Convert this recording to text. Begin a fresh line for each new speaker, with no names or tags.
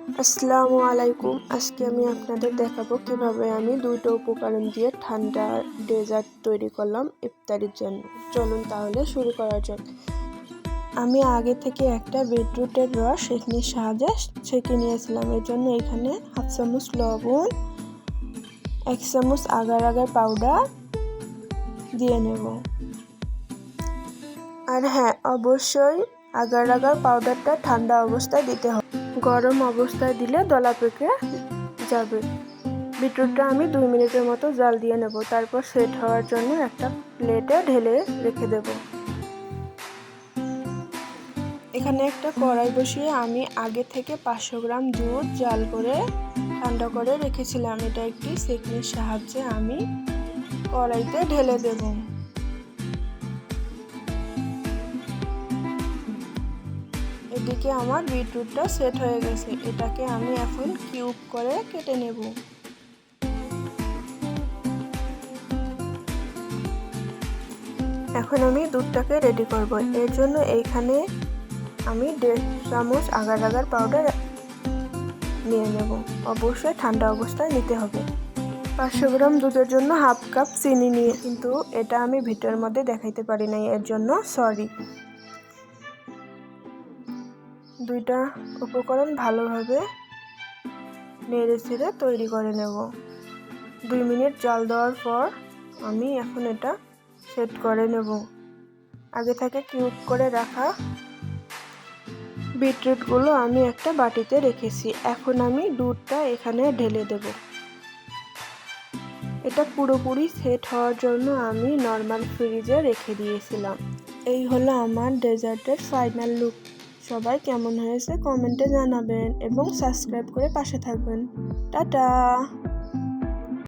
আসসালামু আলাইকুম। আজকে আমি আপনাদের দেখাবো কিভাবে আমি দুটো উপকরণ দিয়ে ঠান্ডা ডেজার্ট তৈরি করলাম ইফতারির জন্য। চলুন তাহলে শুরু করা যাক। আমি আগে থেকে একটা বিটরুটের রস এখানে সাহায্যে ছেঁকে নিয়েছিলাম। এর জন্য এখানে 1/2 চামচ লবণ, 1 চামচ আগার আগার পাউডার দিয়ে নেব। আর হ্যাঁ, অবশ্যই আগার আগার পাউডারটা ঠান্ডা অবস্থায় দিতে হবে, গরম অবস্থায় দিলে দলা পেকে যাবে। বিটরুটটা আমি 2 মিনিটের মতো জাল দিয়ে নেব, তারপর সেট হওয়ার জন্য একটা প্লেটে ঢেলে রেখে দেব। এখানে একটা কড়াই বসিয়ে আমি আগে থেকে 500 গ্রাম দুধ জাল করে ঠান্ডা করে রেখেছিলাম। এটা একটি সেকনির সাহায্যে আমি কড়াইতে ঢেলে দেব। এদিকে আমার বিটরুটটা সেট হয়ে গেছে। এটাকে আমি এখন কিউব করে কেটে নেব। এখন আমি দুধটাকে রেডি করব। এর জন্য এইখানে আমি 1.5 চামচ আগার আগার পাউডার নিয়ে নেব। অবশ্যই ঠান্ডা অবস্থায় নিতে হবে। 500 গ্রাম দুধের জন্য 1/2 কাপ চিনি নিয়ে, কিন্তু এটা আমি ভিডিওর মধ্যে দেখাইতে পারি নাই, এর জন্য সরি। দুইটা উপকরণ ভালোভাবে নেড়ে চেড়ে তৈরি করে নেব। 2 মিনিট জাল দেওয়ার পর আমি এখন এটা সেট করে নেব। আগে থেকে কিউব করে রাখা বিটরুটগুলো আমি একটা বাটিতে রেখেছি। এখন আমি দুধটা এখানে ঢেলে দেব। এটা পুরোপুরি সেট হওয়ার জন্য আমি নর্মাল ফ্রিজে রেখে দিয়েছিলাম। এই হলো আমার ডেজার্টের ফাইনাল লুক। সবাই কেমন হয়েছে কমেন্টে জানাবেন এবং সাবস্ক্রাইব করে পাশে থাকবেন। টাটা।